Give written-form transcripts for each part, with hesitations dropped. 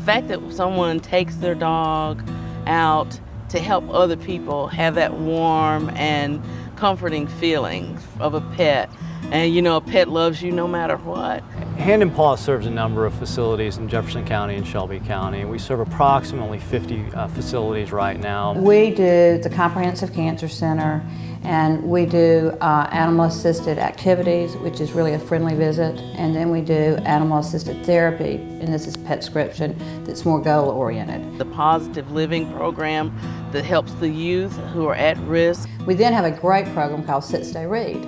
fact that someone takes their dog out to help other people have that warm and comforting feeling of a pet. And you know, a pet loves you no matter what. Hand and Paw serves a number of facilities in Jefferson County and Shelby County. We serve approximately 50 facilities right now. We do the Comprehensive Cancer Center, and we do animal-assisted activities, which is really a friendly visit, and then we do animal-assisted therapy, and this is Petscription, that's more goal-oriented. The Positive Living program that helps the youth who are at risk. We then have a great program called Sit, Stay, Read,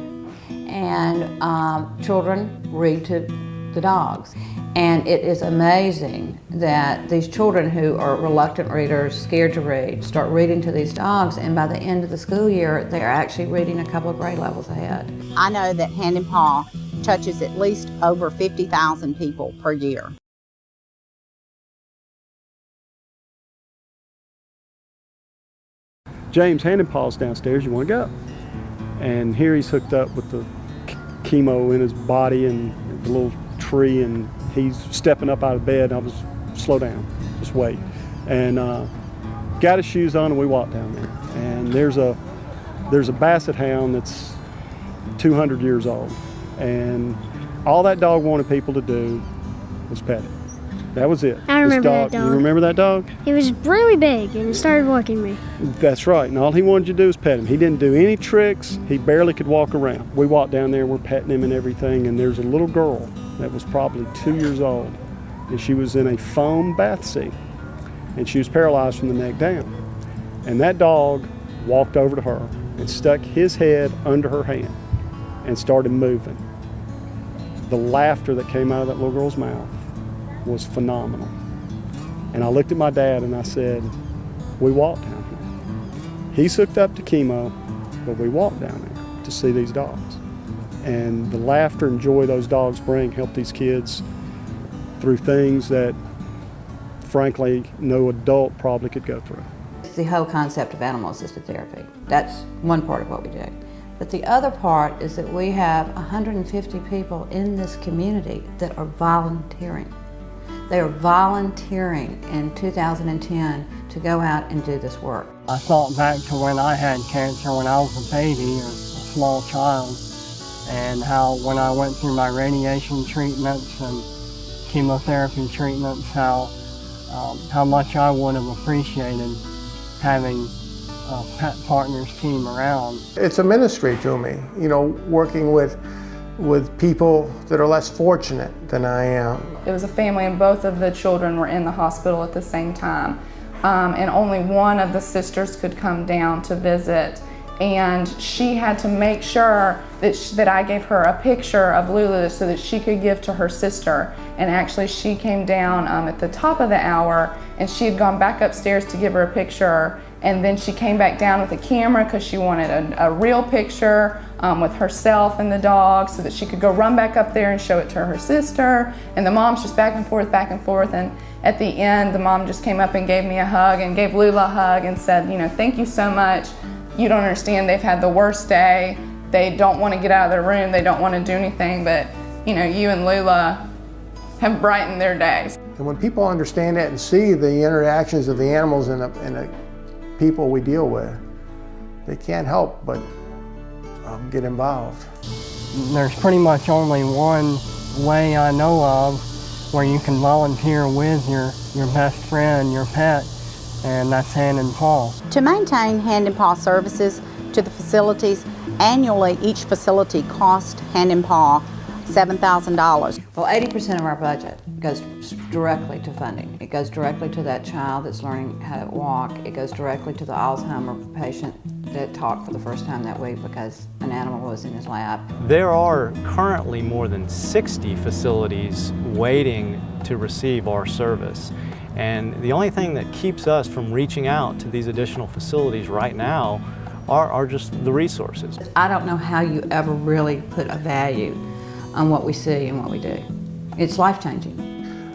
and children read to the dogs. And it is amazing that these children who are reluctant readers, scared to read, start reading to these dogs, and by the end of the school year, they're actually reading a couple of grade levels ahead. I know that Hand and Paw touches at least over 50,000 people per year. James, Hand and Paw's downstairs, you want to go? And here he's hooked up with the chemo in his body and the little tree, and he's stepping up out of bed. And I was, slow down, just wait. And got his shoes on, and we walked down there. And there's a Basset Hound that's 200 years old. And all that dog wanted people to do was pet it. That was it. I remember that dog. You remember that dog? He was really big and he started walking me. That's right, and all he wanted you to do was pet him. He didn't do any tricks. He barely could walk around. We walked down there, we're petting him and everything, and there's a little girl that was probably 2 years old, and she was in a foam bath seat, and she was paralyzed from the neck down. And that dog walked over to her and stuck his head under her hand and started moving. The laughter that came out of that little girl's mouth was phenomenal. And I looked at my dad and I said, we walked down here. He's hooked up to chemo, but we walked down there to see these dogs. And the laughter and joy those dogs bring help these kids through things that, frankly, no adult probably could go through. It's the whole concept of animal-assisted therapy. That's one part of what we do. But the other part is that we have 150 people in this community that are volunteering. They are volunteering in 2010 to go out and do this work. I thought back to when I had cancer when I was a baby, a small child, and how when I went through my radiation treatments and chemotherapy treatments, how much I would have appreciated having a Pet Partners team around. It's a ministry to me, you know, working with people that are less fortunate than I am. It was a family and both of the children were in the hospital at the same time. And only one of the sisters could come down to visit. And she had to make sure that I gave her a picture of Lulu so that she could give to her sister. And actually she came down at the top of the hour and she had gone back upstairs to give her a picture. And then she came back down with a camera because she wanted a real picture with herself and the dog so that she could go run back up there and show it to her sister. And the mom's just back and forth. And at the end, the mom just came up and gave me a hug and gave Lula a hug and said, you know, thank you so much. You don't understand, they've had the worst day. They don't want to get out of their room. They don't want to do anything, but you know, you and Lula have brightened their days. And when people understand that and see the interactions of the animals and the people we deal with, they can't help but get involved. There's pretty much only one way I know of where you can volunteer with your best friend, your pet, and that's Hand and Paw. To maintain Hand and Paw services to the facilities, annually each facility costs Hand and Paw $7,000. Well, 80% of our budget goes directly to funding. It goes directly to that child that's learning how to walk. It goes directly to the Alzheimer patient that talked for the first time that week because an animal was in his lap. There are currently more than 60 facilities waiting to receive our service. And the only thing that keeps us from reaching out to these additional facilities right now are just the resources. I don't know how you ever really put a value on what we see and what we do. It's life-changing.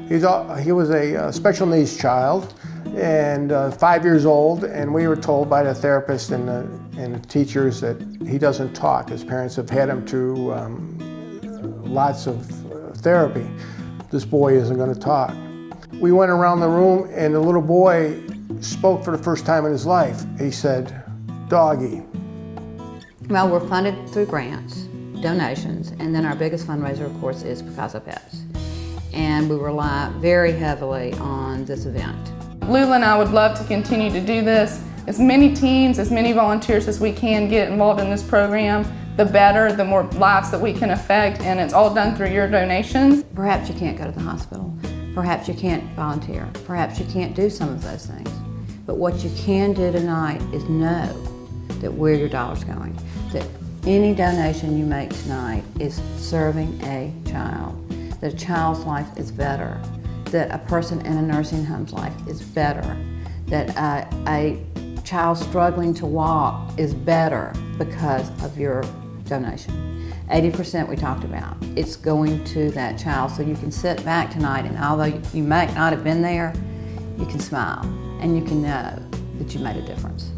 He was a special needs child and 5 years old, and we were told by the therapist and the teachers that he doesn't talk. His parents have had him through lots of therapy. This boy isn't going to talk. We went around the room and the little boy spoke for the first time in his life. He said, "Doggy." Well, we're funded through grants, donations, and then our biggest fundraiser, of course, is Because of Pets. And we rely very heavily on this event. Lula and I would love to continue to do this. As many teams, as many volunteers as we can get involved in this program, the better, the more lives that we can affect, and it's all done through your donations. Perhaps you can't go to the hospital. Perhaps you can't volunteer. Perhaps you can't do some of those things. But what you can do tonight is know that where your dollar's going, that any donation you make tonight is serving a child, that a child's life is better, that a person in a nursing home's life is better, that a child struggling to walk is better because of your donation. 80% we talked about, it's going to that child, so you can sit back tonight and although you might not have been there, you can smile and you can know that you made a difference.